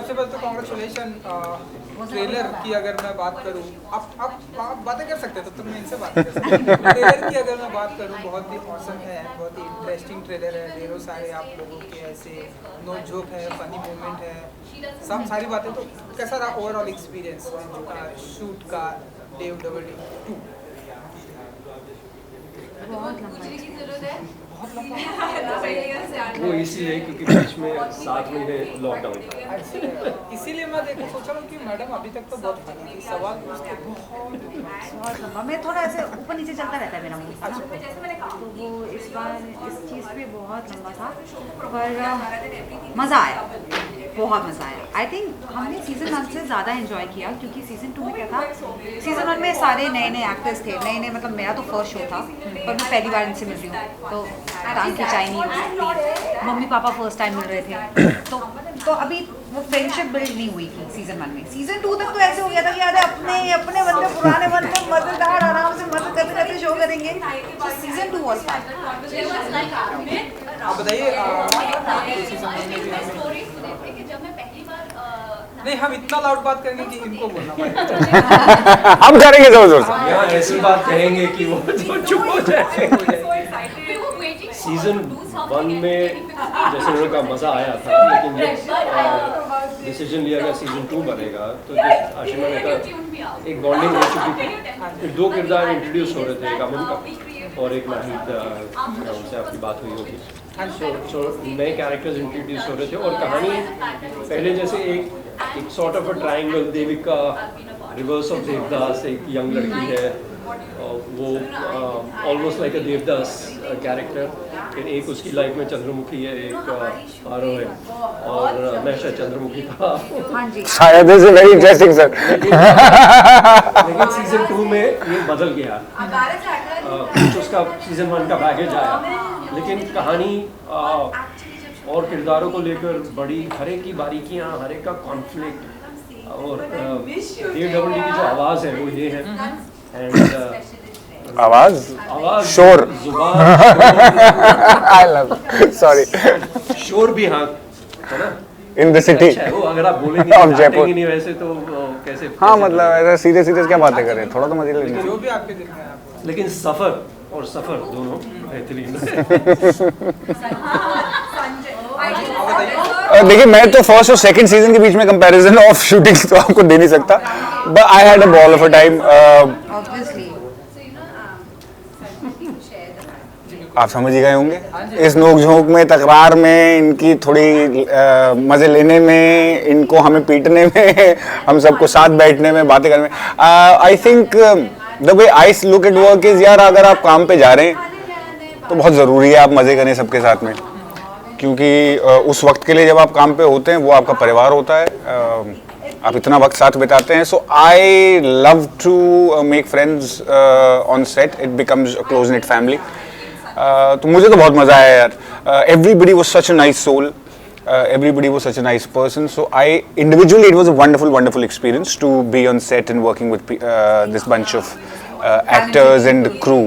सबसे पहले तो कॉन्ग्रेचुलेशन ट्रेलर की अगर मैं बात करूँ, आप बातें कर सकते हैं, तो मैं इनसे बात कर सकता हूँ। ट्रेलर की अगर मैं बात करूँ, बहुत ही औसम है, बहुत ही इंटरेस्टिंग ट्रेलर है, ढेरों सारे आप लोगों के ऐसे नोक झोंक है, फनी मोमेंट है, सब सारी बातें। तो कैसा रहा ओवरऑल एक्सपीरियंस शूट का DFWD 2? बहुत लंबा वो इसलिए क्योंकि बीच में 7 महीने लॉकडाउन था। इसीलिए मैं सोच रहा हूँ कि मैडम अभी तक तो बहुत फनी थी, सवाल पूछते बहुत लंबा। मैं थोड़ा ऐसे ऊपर नीचे चलता रहता है मेरा मूड ना, तो वो इस बार इस चीज़ पे बहुत लंबा था, पर मज़ा आया, बहुत मज़ा आया। आई थिंक हमने सीज़न 1 से ज़्यादा इन्जॉय किया, क्योंकि सीज़न 2 में क्या था, सीज़न 1 में सारे नए नए एक्टर्स थे, नए मतलब मेरा तो फर्स्ट शो था, पर मैं पहली बार इनसे मिल रही हूँ, तो टांग खिंचाई नहीं हो सकती, मम्मी पापा फर्स्ट टाइम मिल रहे थे, तो अभी वो फ्रेंडशिप बिल्ड नहीं हुई थी सीज़न 1 में। सीज़न 2 तक तो ऐसे हो गया था कि यार अपने बंदे पुराने बंदे मज़ेदार आराम से मज़े करते करते शो करेंगे। तो सीज़न 2 वाज आप बताइए। नहीं, हम इतना लाउड बात करेंगे कि इनको बोलना पड़ेगा। हम करेंगे जोर जोर से। यहाँ ऐसी बात कहेंगे कि वो चुप हो जाए। सीजन 1 में जैसे उन्होंने कहा मज़ा आया था, लेकिन जब डिसीजन लिया गया सीजन 2 बनेगा, तो जिस आशिमा ने कहा एक बॉन्डिंग हो चुकी थी, फिर 2 किरदार इंट्रोड्यूस हो रहे थे, एक अमन का और एक नाहिद, उनसे आपकी बात हुई होगी। सो नए कैरेक्टर्स इंट्रोड्यूस हो रहे थे और कहानी पहले जैसे एक sort of a triangle, Devika reverse of Devdas, एक यंग लड़की है, वो ऑलमोस्ट लाइक अ देवदास कैरेक्टर, फिर एक उसकी लाइफ में चंद्रमुखी है, एक आरो है, और मैं शायद चंद्रमुखी था। हाँ जी, शायद इज वेरी इंटरेस्टिंग सर। लेकिन सीजन 2 में ये बदल गया, कुछ उसका सीजन 1 का बैगेज आया, लेकिन कहानी और किरदारों को लेकर बड़ी, हर एक की बारीकियाँ, हर एक का कॉन्फ्लिक्ट, और DFWD की जो आवाज़ है वो ये है, एंड आवाज शोर आई लव सॉरी शोर भी, हाँ है ना, इन द सिटी अच्छा है वो। अगर आप बोलेंगे Of Jaipur. नहीं वैसे तो कैसे, हाँ मतलब ऐसा सीधे सीधे क्या बातें करें, थोड़ा तो मजे लेंगे। जो भी आपके दिल में है आप। लेकिन सफ़र और सफ़र दोनों बेहतरीन है। देखिए मैं तो फर्स्ट और सेकंड सीजन के बीच में कंपैरिजन ऑफ शूटिंग तो आपको दे नहीं सकता, but I had a ball of a time. Obviously आप समझ ही गए होंगे इस नोक झोंक में, तकरार में, इनकी थोड़ी मजे लेने में, इनको हमें पीटने में, हम सबको साथ बैठने में, बातें करने में। I think the way I look at work is, यार अगर आप काम पे जा रहे हैं तो बहुत ज़रूरी है आप मज़े करें सबके साथ में, क्योंकि उस वक्त के लिए जब आप काम पे होते हैं वो आपका परिवार होता है, आप इतना वक्त साथ बिताते हैं। So I love to make friends on set, it becomes a close knit family. तो मुझे तो बहुत मज़ा आया यार। Everybody was such a nice soul, everybody was such a nice person, so individually it was a wonderful experience to be on set and working with this bunch of actors and crew.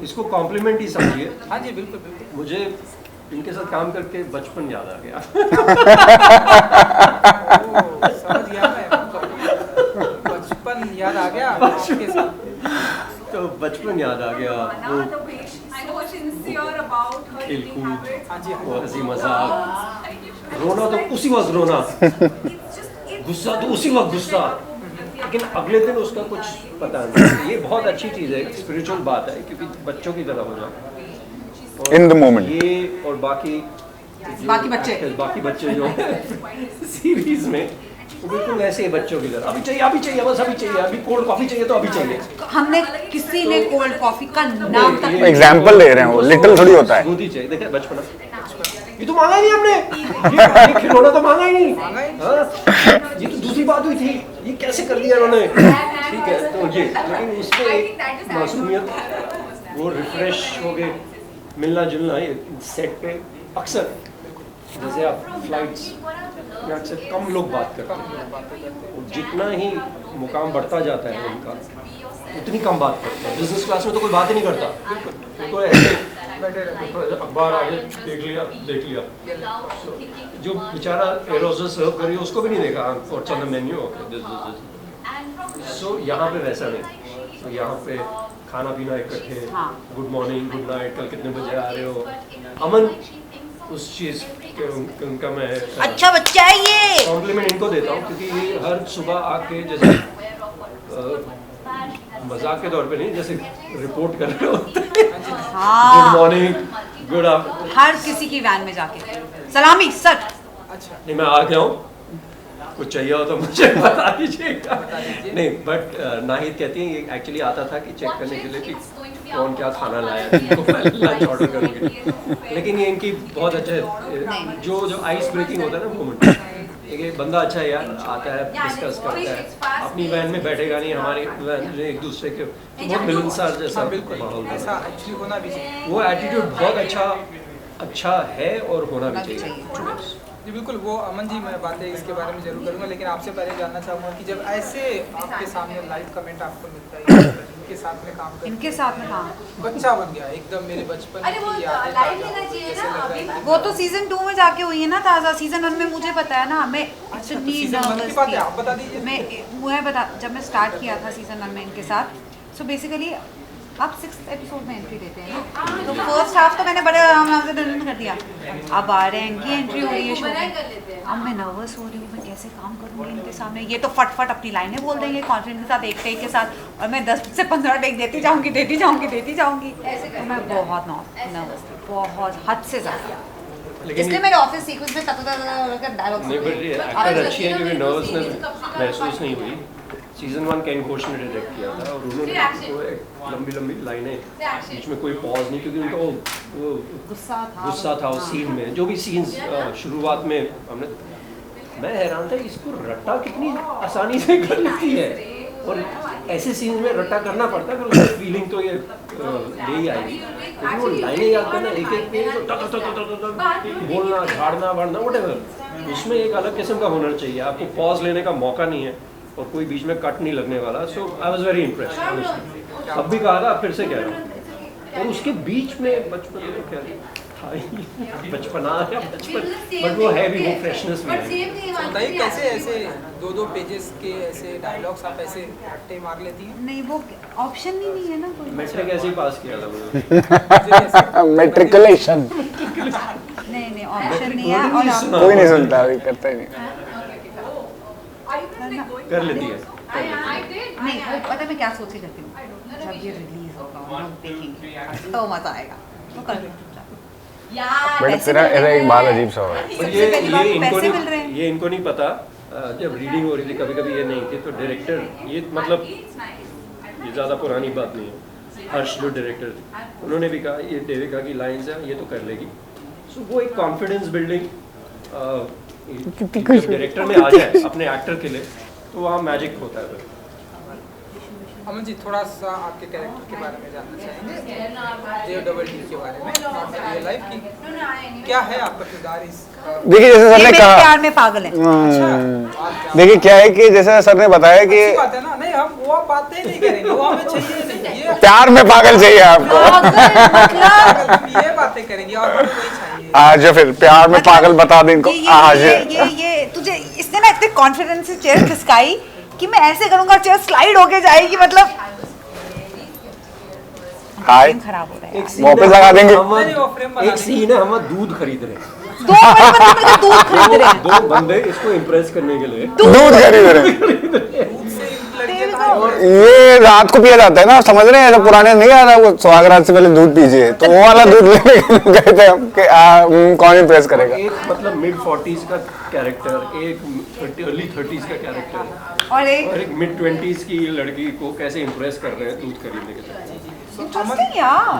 इसको complement ही समझिए। हाँ जी, बिल्कुल बिल्कुल। मुझे इनके साथ काम करके बचपन याद आ गया। समझ गया मैं, बचपन याद आ गया आपके साथ। तो बचपन याद आ गया, वो खेल कूद, वो हंसी मजाक, रोना तो उसी वक्त रोना, गुस्सा तो उसी वक्त गुस्सा, लेकिन अगले दिन उसका कुछ पता नहीं। ये बहुत अच्छी चीज़ है, स्पिरिचुअल बात है, क्योंकि बच्चों की तरह हो जाओ In the moment. ये और बाकी बच्चे जो सीरीज में वो बिल्कुल ऐसे ही बच्चों की तरह, अभी चाहिए बस अभी चाहिए, अभी कोल्ड कॉफी चाहिए तो अभी चाहिए। हमने किसी ने कोल्ड कॉफी का नाम तक एग्जाम्पल ले रहे हैं, वो लिटिल थोड़ी होता है। स्मूदी चाहिए, देखिए बचपन ये तो मांगा ही नहीं हमने, ये खिलौना तो मांगा ही नहीं, हाँ ये तो दूसरी बात हुई थी, ये कैसे कर दिया उन्होंने, ठीक है। तो ये लेकिन उसमें एक मासूमियत, वो रिफ्रेश हो गए, मिलना जुलना। ये सेट पे अक्सर जैसे आप फ्लाइट्स में अक्सर कम लोग बात करते हैं, जितना ही मुकाम बढ़ता जाता है उनका उतनी कम बात करते हैं। बिजनेस क्लास में तो कोई बात ही नहीं करता, तो ऐसे बैठे रहते अखबार आगे देख लिया जो बेचारा एरोजल सर्व कर रही है उसको भी नहीं देखा व्हाट्स ऑन द मेन्यू सो यहाँ पे वैसा नहीं तो यहाँ पे खाना पीना इकट्ठे गुड मॉर्निंग गुड नाइट कल कितने बजे आ रहे हो अमन उस चीज़ के उनका मैं अच्छा बच्चा है ये कॉम्प्लीमेंट इनको देता हूँ क्योंकि ये हर सुबह आके जैसे मजाक के तौर पे नहीं जैसे रिपोर्ट कर रहे होते हैं गुड मॉर्निंग गुड आफ्टरनून हर किसी की वैन में जाके सलामी सर अच्छा नहीं मैं आ गया हूँ कुछ चाहिए हो तो मुझे बता दीजिएगा नहीं बट नाहिद कहती हैं ये एक्चुअली आता था कि चेक करने के लिए कि कौन क्या खाना लाया तो मैं लंच ऑर्डर करूँगी लेकिन ये इनकी बहुत अच्छा जो आइस ब्रेकिंग होता है ना मोमेंट ये बंदा अच्छा है यार आता है डिस्कस करता है अपनी वैन में बैठेगा नहीं हमारी वैन में एक दूसरे के बहुत मिलनसार जैसा माहौल ऐसा एक्चुअली होना भी चाहिए वो एटीट्यूड बहुत अच्छा है और होना भी चाहिए जी बिल्कुल वो अमन जी मैं बातें इसके बारे में जरूर करूंगा लेकिन आपसे पहले जानना चाहूँगा कि जब ऐसे आपके सामने लाइव कमेंट आपको मिलता है इनके साथ में काम कर इनके साथ में काम बच्चा बन गया एकदम मेरे बचपन की यादें ताज़ा हो गई, ऐसे लग रहा है कि वो तो सीजन 2 में जाके हुई है ना ताज़ा सीजन 1 में मुझे पता है ना मैं इतनी सीजन 1 की नर्वस बात है थी आप बता दीजिए मैं बता जब मैं स्टार्ट किया था सीजन 1 में इनके साथ सो बेसिकली अब 6th एपिसोड में एंट्री देते हैं ना तो फर्स्ट हाफ तो मैंने बड़े आराम से डन कर दिया अब आ रहे हैं इनकी एंट्री हो रही है शो में अब मैं नर्वस हो रही हूँ मैं कैसे काम करूँगी इनके सामने ये तो फट अपनी लाइनें बोल देंगे कॉन्फिडेंस के साथ एक टेक के साथ और मैं 10 से 15 टेक देती जाऊँगी तो मैं बहुत नर्वस थी बहुत हद से ज़्यादा इसलिए मेरे ऑफिस सीक्वेंस में डायलॉग नहीं बट एक्टर अच्छी है क्योंकि नर्वसनेस महसूस नहीं हुई सीजन 1 केन घोष ने डायरेक्ट किया था और उन्होंने लंबी लाइनें बीच में कोई पॉज नहीं क्योंकि उनका वो गुस्सा था उस सीन में जो भी सीन्स शुरुआत में हमने मैं हैरान था इसको रट्टा कितनी आसानी से कर लेती है और ऐसे सीन में रट्टा करना पड़ता है फिर उसकी फीलिंग तो ये ले ही आएगी क्योंकि वो लाइनें याद करना एक पेज बोलना झाड़ना वाड़ना व्हाटएवर उसमें एक अलग किस्म का हुनर चाहिए आपको पॉज लेने का मौका नहीं है और कोई बीच में कट नहीं लगने वाला सो आई वाज वेरी इम्प्रेस्ड अब भी कहा था फिर से कह रहा हूँ और उसके बीच में बचपन में क्या था बचपना या बचपन बट वो है भी वो फ्रेशनेस भी है बताइए कैसे ऐसे 2 पेजेस के ऐसे डायलॉग्स आप ऐसे रट्टे मार लेती हैं नहीं वो ऑप्शन ही नहीं है ना कोई मैट्रिक ऐसे ही पास किया था मैंने मेट्रिकुलेशन नहीं ऑप्शन नहीं है और आप कोई नहीं सुनता अभी करता ही नहीं कर लेती है नहीं पता है मैं क्या सोच के करती हूँ जब ये रिलीज होगा और हम देखेंगे तो मजा आएगा तो कर बट तेरा एक बात अजीब सा हो रहा है और ये इनको नहीं पता जब रीडिंग हो रही थी कभी ये नहीं थी तो डायरेक्टर ये मतलब ये ज़्यादा पुरानी बात नहीं है हर्ष जो डायरेक्टर थे उन्होंने भी कहा ये देविका की लाइन्स है ये तो कर लेगी सो वो एक कॉन्फिडेंस बिल्डिंग डायरेक्टर में आ जाए अपने एक्टर के लिए तो वहाँ मैजिक होता है अमन जी थोड़ा सा आपके कैरेक्टर के बारे में जानना चाहेंगे JODD के बारे में नॉट रियल लाइफ की क्या है आपका किरदार इस देखिए जैसे सर ने कहा प्यार में पागल है देखिए क्या है कि जैसे सर ने बताया कि बात है ना नहीं हम वो बातें नहीं करेंगे वो हमें चाहिए नहीं ये प्यार में पागल चाहिए आपको हम ये बातें करेंगे और हमें वही चाहिए आज फिर प्यार में पागल बता दें इनको आज ये तुझे इसने ना इतने कॉन्फिडेंस से चेयर खिसकाई कि मैं ऐसे करूंगा चेयर स्लाइड होके जाएगी मतलब हाय खराब हो रहा है वापस लगा देंगे एक सीन है हम दूध खरीद रहे हैं दूध खरीद रहे हैं दो बंदे इसको इम्प्रेस करने के लिए दूध खरीद रहे ये रात को पिया जाता है ना समझ रहे हैं जब पुराने नहीं आ रहा वो सुहागरात से पहले दूध पीजिए तो वो वाला दूध लेने गए थे हम कि कौन इम्प्रेस करेगा एक मतलब मिड 40s का कैरेक्टर एक अर्ली 30s का कैरेक्टर और एक मिड 20s की लड़की को कैसे इम्प्रेस कर रहे हैं दूध खरीदने के लिए इंटरेस्टिंग यार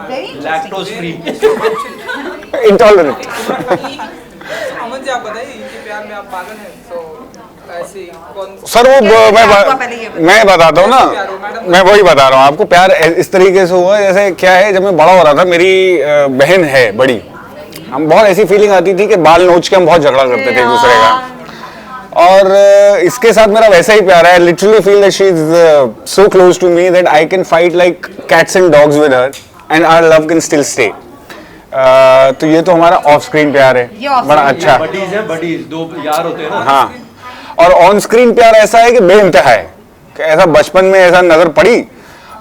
very lactose free intolerant Aman ji आप बताइए इनके प्यार में आप पागल हैं तो ऐसे कौन सर वो मैं बताता हूँ ना मैं वही बता रहा हूँ आपको प्यार इस तरीके से हुआ जैसे क्या है जब मैं बड़ा हो रहा था मेरी बहन है बड़ी हम बहुत ऐसी फीलिंग आती थी कि बाल नोच के हम बहुत झगड़ा करते थे एक दूसरे का और इसके साथ मेरा वैसा ही प्यार है literally feel that she is so close to me that I can fight like cats and dogs with her and our love can still stay. तो ये तो हमारा ऑफ स्क्रीन प्यार है, ये off बड़ा screen अच्छा। बडीज है, बडीज दो यार होते हैं ना। हाँ, और ऑन स्क्रीन प्यार ऐसा है कि बेइंतहा है, कि ऐसा बचपन में ऐसा नजर पड़ी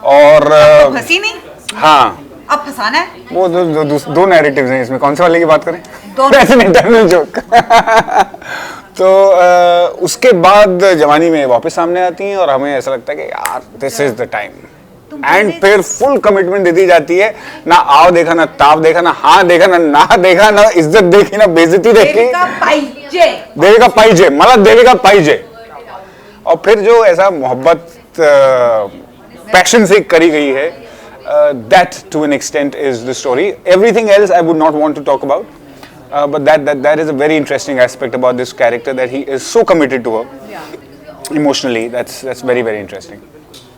और तो फंसी नहीं, हाँ, अब फंसाना है। वो दो नैरेटिव्स हैं इसमें, कौन से वाले की बात करें? दोनों। That's an internal joke। तो उसके बाद जवानी में वापस सामने आती हैं और हमें ऐसा लगता है कि यार this is the time, and फिर फुल कमिटमेंट दे दी जाती है। ना आओ देखा, ना ताव देखा, ना हाँ देखा, ना देखा, ना इज्जत देखी, ना बेइज्जती देखी। देविका पाहिजे, देविका पाहिजे, मला देविका पाहिजे। और फिर जो ऐसा मोहब्बत पैशन से करी गई है, that to an extent is the story. Everything else I would not want to talk about, but that is a very interesting aspect about this character, that he is so committed to her emotionally. That's very interesting.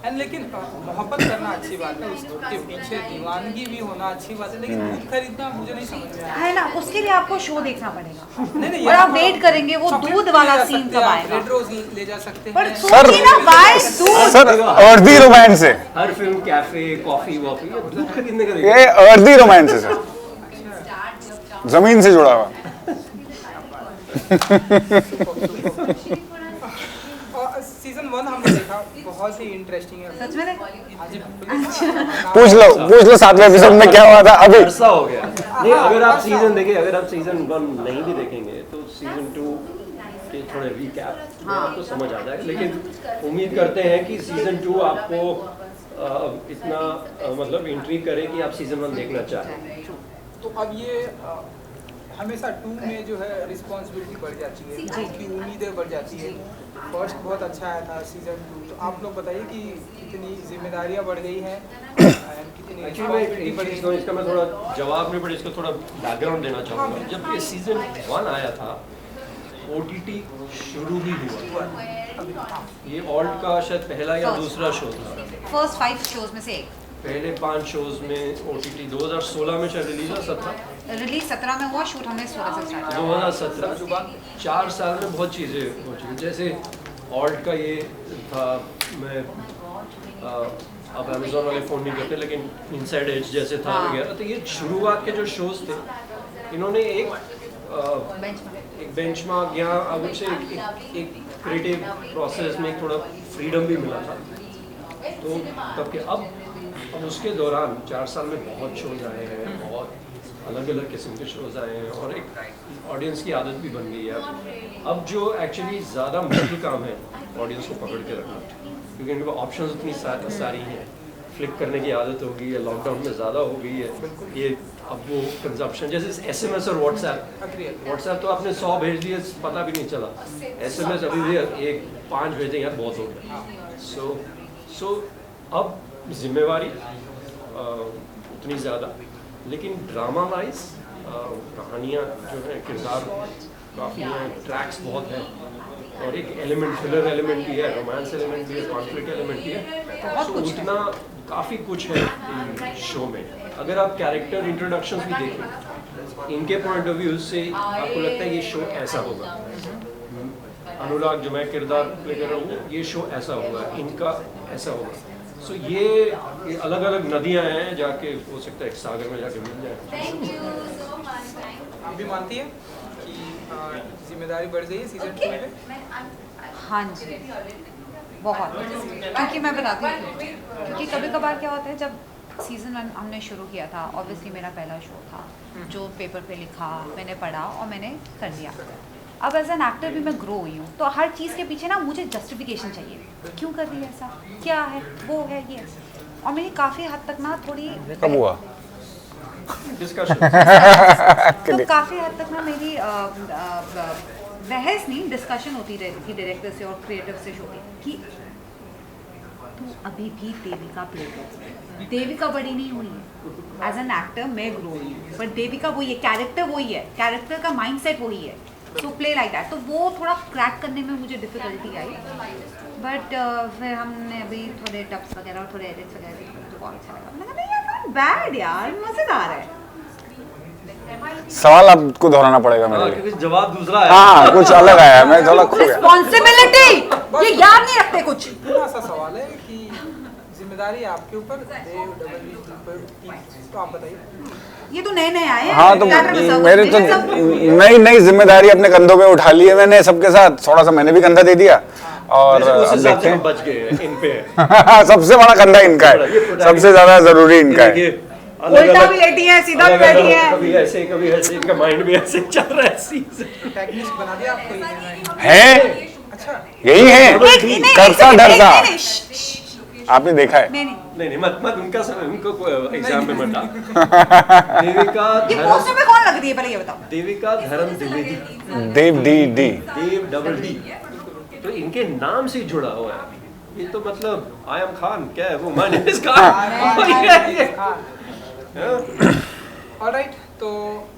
And लेकिन मोहब्बत करना अच्छी बात है, उसके पीछे दीवानगी भी होना अच्छी बात है, लेकिन दूध खरीदना मुझे नहीं समझ में आया। है ना, उसके लिए आपको शो देखना पड़ेगा नहीं, और आप वेट करेंगे वो चॉकलेट दूध ले वाला जा सीन सकते कब हैं, आएगा। रेड रोज ले जा सकते पर हैं। सोचिए ना, वाई दूध। सर अर्दी रोमांस है हर फिल्म कैफे कॉफी वॉफी दूध खरीदने का ये, अर्दी रोमांस है सर, जमीन से जुड़ा हुआ। सीजन 1 हमने देखा, बहुत ही इंटरेस्टिंग है। सच में देखा? हाँ जी, बिल्कुल। पूछ लो 7वें एपिसोड में क्या हुआ था अभी। अरसा हो गया। नहीं, अगर आप सीजन देखें, अगर आप सीजन 1 नहीं भी देखेंगे तो सीजन 2 के थोड़े रिकैप आपको समझ आ जाएगा। लेकिन उम्मीद करते हैं कि सीजन 2 आपको इतना मतलब इंट्री करे कि आप सीजन 1 देखना चाहें। तो अब ये हमेशा 2 में जो है रिस्पॉन्सिबिलिटी बढ़ जाती है, उसकी उम्मीदें बढ़ जाती है। फर्स्ट बहुत अच्छा आया था सीजन 2, तो आप लोग बताइए कि कितनी जिम्मेदारियां बढ़ गई हैं, कितनी एक्चुअली मैं एक चीज़ कहूँ, इसका मैं थोड़ा जवाब नहीं, बट इसको थोड़ा बैकग्राउंड देना चाहूँगा। जब ये सीजन 1 आया था, OTT शुरू ही हुआ। ये ऑल्ट का शायद पहला या दूसरा शो था। फर्स्ट 5 शोज में से एक। पहले 5 शोज में OTT 2016 में शायद रिलीज हुआ, 17 रिलीज 17 में हुआ, शूट हमने 16 से स्टार्ट किया। 2017 4 साल में बहुत चीज़ें हो चुकी। जैसे ऑल्ट का ये था, मैं अब अमेजोन वाले फ़ोन नहीं करते, लेकिन इनसाइड एज जैसे था वगैरह। तो ये शुरुआत के जो शोज थे, इन्होंने एक बेंचमार्क या अब से एक क्रिएटिव प्रोसेस में थोड़ा फ्रीडम भी मिला था। तो तब के अब उसके दौरान 4 साल में बहुत शोज आए हैं, बहुत अलग अलग किस्म के शोज आए हैं, और एक ऑडियंस की आदत भी बन गई है। अब जो एक्चुअली ज़्यादा मुश्किल काम है ऑडियंस को पकड़ के रखना, क्योंकि इनके पास ऑप्शंस इतनी सारी हैं। फ्लिक करने की आदत हो गई है, लॉकडाउन में ज़्यादा हो गई है ये। अब वो कंजप्शन, जैसे SMS और व्हाट्सएप तो आपने 100 भेज दिए, पता भी नहीं चला। SMS अभी भी 1-5 भेज दें यार, बहुत हो गया। सो अब जिम्मेवारी उतनी ज़्यादा, लेकिन ड्रामा वाइज कहानियाँ जो है, किरदार काफ़ी हैं, ट्रैक्स बहुत हैं, और एक एलिमेंट, थ्रिलर एलिमेंट भी है, रोमांस एलिमेंट भी है, कॉन्फ्लिक्ट एलिमेंट भी है। तो उतना काफ़ी कुछ है इन शो में। अगर आप कैरेक्टर इंट्रोडक्शंस भी देखें, इनके पॉइंट ऑफ व्यू से आपको लगता है ये शो ऐसा होगा। अनुराग जो मैं किरदार प्ले कर रहा हूँ, ये शो ऐसा होगा, इनका ऐसा होगा। सो ये अलग अलग नदियाँ हैं, जाके हो सकता है एक सागर में जाके मिल जाए। आप भी मानती है कि जिम्मेदारी बढ़ गई है सीजन 2 में? हाँ जी, बहुत। क्योंकि मैं बताती हूँ, क्योंकि कभी कभार क्या होता है, जब सीजन 1 हमने शुरू किया था, ऑब्वियसली मेरा पहला शो था, जो पेपर पे लिखा, मैंने पढ़ा और मैंने कर दिया। अब एज एन एक्टर भी मैं ग्रो हुई हूँ, तो हर चीज़ के पीछे ना मुझे जस्टिफिकेशन चाहिए, क्यों कर रही है ऐसा, क्या है, वो है, ये। और मेरी काफ़ी हद तक ना थोड़ी कब हुआ तो काफ़ी हद तक ना मेरी बहस नहीं, डिस्कशन होती रहती थी डायरेक्टर से और क्रिएटिव से शो की, तू अभी भी देविका प्ले कर, देविका बड़ी नहीं हुई है। एज एन एक्टर मैं ग्रो हुई हूँ, बट देविका वही है, कैरेक्टर वही है, कैरेक्टर का माइंडसेट वही है, सो प्ले लाइक दैट। तो वो थोड़ा क्रैक करने में मुझे डिफिकल्टी आई, बट फिर हमने अभी थोड़े टप्स वगैरह और थोड़े एडिट्स वगैरह देखे, मुझे बहुत अच्छा लगा। मैंने कहा यार नॉट बैड यार, मज़ेदार है। सवाल आपको दोहराना पड़ेगा मेरे लिए, क्योंकि जवाब दूसरा है। हाँ कुछ अलग आया, मैं थोड़ा खो गया। रिस्पॉन्सिबिलिटी ये याद नहीं रखते कुछ। थोड़ा सा सवाल है कि जिम्मेदारी है आपके ऊपर, देव डबल वी ट्रिपल टी, तो आप बताइए। ये तो नए नए आए हैं। हाँ तो starter में सब- मेरे तो मेरे सब- नई नई जिम्मेदारी अपने कंधों पे उठा ली है मैंने सबके साथ, थोड़ा सा मैंने भी कंधा दे दिया और वैसे उस अब हिसाब देखते से हैं। हम बच गए हैं इन पे। सबसे बड़ा कंधा इनका है, सबसे ज्यादा जरूरी इनका है। देखिए, उल्टा भी लेटी है, सीधा भी बैठी है। कभी ऐसे इनका माइंड भी ऐसे चल रहा है सीजन। टेक्निक बना दिया आपको ये? है अच्छा, यही है, नहीं, करता नहीं, डरता। नहीं, नहीं, श्श, श्श, आपने देखा है? नहीं, नहीं। नहीं मत उनका उनको एग्जाम में मत डाल। देविका ये पोस्टर पे कौन लग रही है पहले ये बताओ। देविका धर्म द्विवेदी, देव डी डी देव डबल डी, तो इनके नाम से जुड़ा हुआ है। ये तो मतलब आई एम खान, क्या है वो, my name is Khan. Alright, तो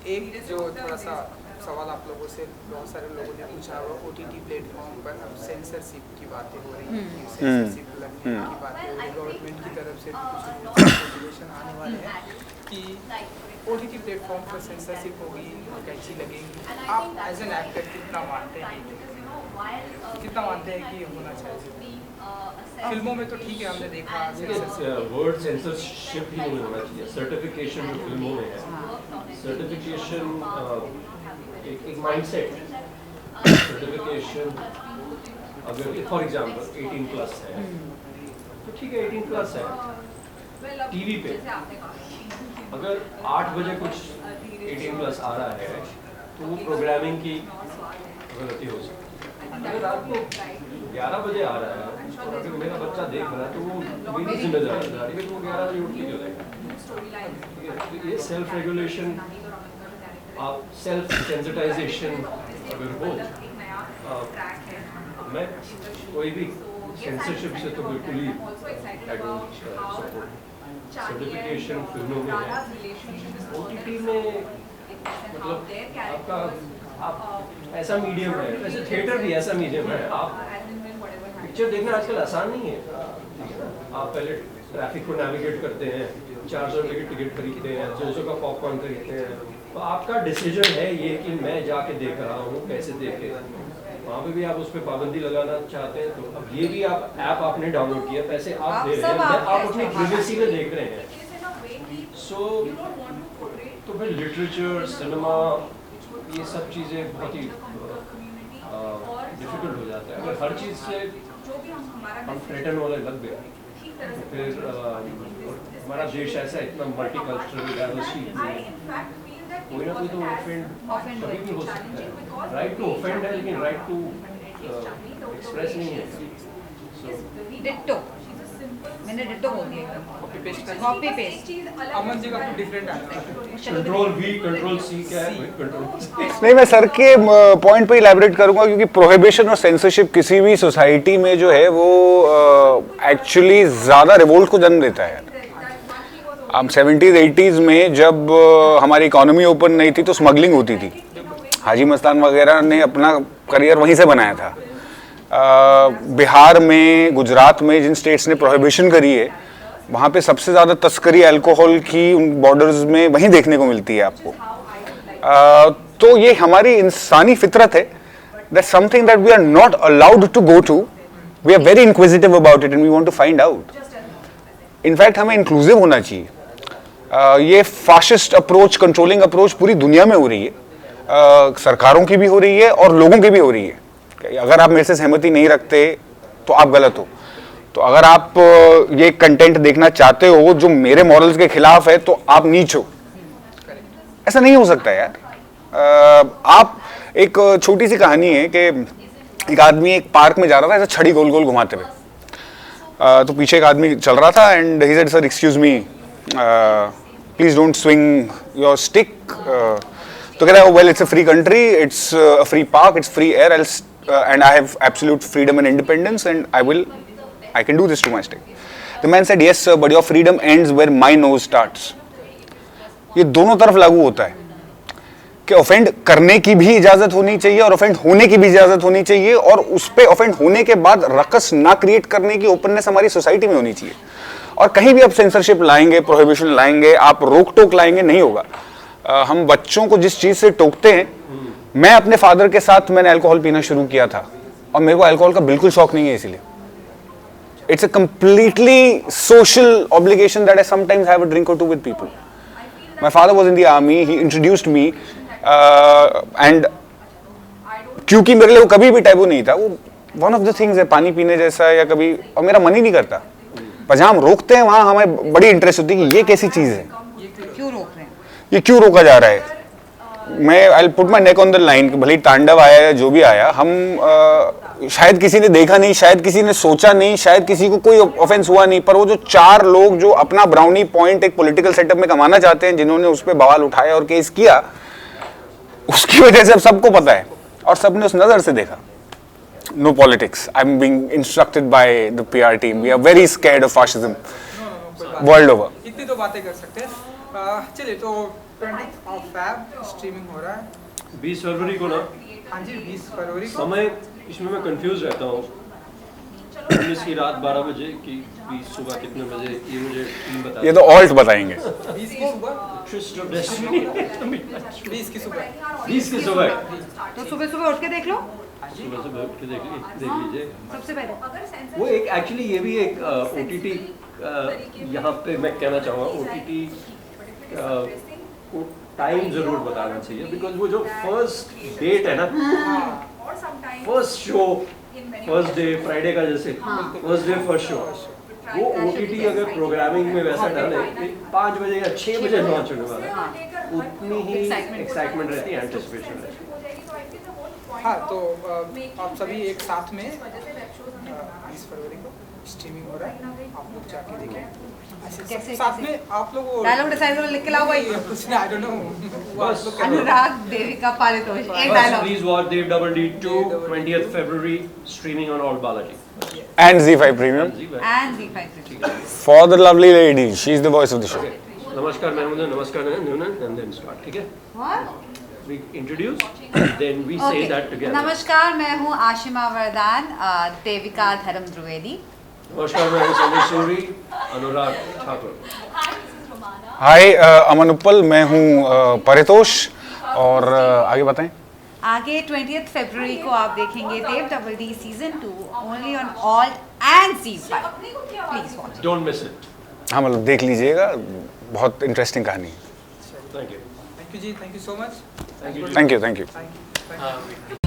एक जो थोड़ा सा सवाल आप लोगों से बहुत सारे लोगों ने पूछा, वो ओटीटी प्लेटफॉर्म पर अब सेंसरशिप की बातें हो रही हैं, सेंसरशिप लगने की बातें हो रही, गवर्नमेंट की तरफ से कुछ रेगुलेशन आने वाले हैं कि ओटीटी प्लेटफॉर्म पर सेंसरशिप होगी, कैसी लगेगी। आप एज एन एक्टर कितना मानते हैं कि होना चाहिए? फिल्मों में तो ठीक है, हमने देखा censorship। वर्ड सेंसरशिप ही नहीं होना चाहिए। सर्टिफिकेशन जो फिल्मों में है, सर्टिफिकेशन एक माइंडसेट है। सर्टिफिकेशन अगर फॉर एग्जांपल 18 प्लस है तो ठीक है, 18 प्लस है। टीवी पे अगर 8 बजे कुछ 18 प्लस आ रहा है तो वो प्रोग्रामिंग की गलती हो सकती है। अगर रात को 11 बजे आ रहा है और अगर मेरा बच्चा देख रहा है तो वो मेरी जिम्मेदारी है कि वो 11 बजे उठ के क्यों देखेगा। तो ये सेल्फ रेगुलेशन, आप सेल्फ सेंसिटाइजेशन अगर हो, मैं कोई भी सेंसरशिप से तो बिल्कुल ही आई डोंट सपोर्ट। सर्टिफिकेशन फिल्मों में है, ओटीटी में मतलब आपका आप ऐसा मीडियम है, वैसे थिएटर भी ऐसा मीडियम है। आप पिक्चर देखना आजकल आसान नहीं है, ठीक है ना। आप पहले ट्रैफिक को नेविगेट करते हैं, 400 रुपये की टिकट खरीदते हैं, 200 का पॉपकॉर्न खरीदते हैं, तो आपका डिसीजन है ये कि मैं जाके देख रहा हूँ, कैसे देखे। वहाँ पे भी आप उस पर पाबंदी लगाना चाहते हैं तो अब ये भी आप ऐप आपने डाउनलोड किया, पैसे आप दे रहे हैं, आप अपनी प्रिवेसी में देख रहे हैं। सो तो फिर लिटरेचर, सिनेमा, ये सब चीज़ें बहुत ही डिफिकल्ट हो जाता है। अगर हर चीज़ से हम थ्रेटन वाले लग गए तो फिर हमारा देश ऐसा इतना मल्टीकल्चरल डाइवर्सिटी, कोई ना कोई तो ऑफेंड कभी भी हो सकता है। राइट टू ऑफेंड है लेकिन राइट टू एक्सप्रेस नहीं है। डिट्टो, मैंने डिट्टो बोल दिया एकदम। Copy paste. अमन जी का कुछ डिफरेंट आता है। कंट्रोल V कंट्रोल C क्या है? कंट्रोल नहीं, मैं सर के पॉइंट पे इलैबोरेट करूंगा क्योंकि प्रोहिबिशन और सेंसरशिप किसी भी सोसाइटी में जो है वो एक्चुअली ज़्यादा रिवोल्ट को जन्म देता है। अब 70s 80s में जब हमारी इकोनॉमी ओपन नहीं थी तो स्मगलिंग होती थी। हाजी मस्तान वगैरह ने अपना करियर वहीं से बनाया था। बिहार में, गुजरात में जिन स्टेट्स ने प्रोहिबिशन करी है वहाँ पे सबसे ज़्यादा तस्करी अल्कोहल की उन बॉर्डर्स में वहीं देखने को मिलती है आपको। तो ये हमारी इंसानी फितरत है। That's something that we are not allowed to go to, we are very inquisitive about it and we want to find out. In fact हमें इंक्लूसिव होना चाहिए। ये फाशिस्ट अप्रोच, कंट्रोलिंग अप्रोच पूरी दुनिया में हो रही है, सरकारों की भी हो रही है और लोगों की भी हो रही है। अगर आप मेरे से सहमति नहीं रखते तो आप गलत हो। तो अगर आप ये कंटेंट देखना चाहते हो जो मेरे मॉरल्स के खिलाफ है तो आप नीच हो। ऐसा नहीं हो सकता यार। आप एक छोटी सी कहानी है कि एक आदमी एक पार्क में जा रहा था ऐसा छड़ी गोल गोल घुमाते हुए। तो पीछे एक आदमी चल रहा था and he said, sir excuse me, please don't swing your stick. तो कह रहा है, well it's a free country, it's a free park, it's free air and I have absolute freedom and independence and I can do this to my stick. The man said, yes sir, but your freedom ends where my nose starts. ये दोनों तरफ लागू होता है कि offend करने की भी इजाजत होनी चाहिए और ऑफेंड होने की भी इजाजत होनी चाहिए, और उस पे ऑफेंड होने के बाद रकस ना क्रिएट करने की ओपननेस हमारी सोसाइटी में होनी चाहिए। और कहीं भी आप सेंसरशिप लाएंगे, प्रोहिबिशन लाएंगे, आप रोक टोक लाएंगे, नहीं होगा। हम बच्चों को जिस चीज से टोकते हैं, मैं अपने फादर के साथ मैंने अल्कोहल पीना शुरू किया था और मेरे को अल्कोहल का बिल्कुल शौक नहीं है, इसीलिए It's a completely social obligation that I sometimes have a drink or two with people. My father was in the army. He introduced me, and क्योंकि मेरे लिए वो कभी भी टैबू नहीं था, वो one of the things है पानी पीने जैसा, या कभी, और मेरा मन ही नहीं करता, पर जहाँ हम रोकते हैं वहाँ हमें बड़ी इंटरेस्ट होती है कि ये कैसी चीज़ है, क्यों रोक रहे हैं? ये क्यों रोका जा रहा है. मैं I put my neck on the line, भले ही तांडव आया या जो भी आया, हम शायद किसी ने देखा नहीं, शायद किसी ने सोचा नहीं, शायद किसी को कोई ऑफेंस हुआ नहीं, पर वो जो 4 लोग जो अपना ब्राउनी पॉइंट एक पॉलिटिकल सेटअप में कमाना चाहते हैं, जिन्होंने उस पर बवाल उठाया और केस किया, उसकी वजह से अब सबको पता है और सबने उस नज़र से देखा. No politics. I am being instructed by the PR team. We are very scared of fascism world over. इतनी तो बातें कर सकते हैं. चलिए, तो 20 ऑफ Feb स्ट्रीमिंग हो रहा है 20 फरवरी को ना. हाँ जी, 20 फरवरी को. समय इसमें मैं कंफ्यूज रहता हूँ. 19 की रात 12 बजे कि 20 सुबह कितने बजे, ये मुझे टीम बता. ये तो ऑल्ट बताएंगे. 20 की सुबह. Twist of destiny. 20 की सुबह. 20 की सुबह. तो सुबह सुबह उठ के देख लो, सुबह सुबह उठ के देख लीजिए. सबसे पहले वो एक एक्चुअली ये भी एक OTT यहाँ पे मैं कहना चाहूँगा, OTT को टाइम जरूर बताना चाहिए, बिकॉज वो जो फर्स्ट डेट है ना, first show, first day, Friday का जैसे फर्स्ट डे फर्स्ट शो, वो OTT अगर प्रोग्रामिंग में वैसा डाले 5 बजे या 6 बजे लॉन्च होने वाला है, उतनी ही एक्साइटमेंट रहती है, एंटिसिपेशन रहती है. हाँ, तो आप सभी एक साथ में 20 फरवरी को स्ट्रीमिंग हो रहा है, आप लोग जाके देखें. कैसे साथ में आप लोग वो डायलॉग डिसाइड करो, लिख के लाओ भाई. कुछ नहीं, आई डोंट नो, वो आप लोग कर लो. अनुराग देविका पारितोष, एक dialogue. Please watch Dev Double D 2 20th February streaming on All Balaji. And Z5 Premium. And Z5. For the lovely lady, she is the voice of the show. नमस्कार मैं हूं, नमस्कार and then start. ठीक है? What? We introduce, then we say that together. नमस्कार, मैं हूँ आशिमा वरदान, देविका धर्म द्विवेदी. नमस्कार मैं हूं संजय सूरी, अनुराग ठाकुर. हाय, अमन उप्पल. मैं हूँ परितोष. और आगे बताएं. आगे 20th फरवरी को आप देखेंगे Dev double D season 2 only on all and Z5. Please watch. Don't miss it. हाँ, मतलब देख लीजिएगा, बहुत इंटरेस्टिंग कहानी है. Thank you. थैंक यू जी, thank you so much. Thank you. Thank you. Thank you.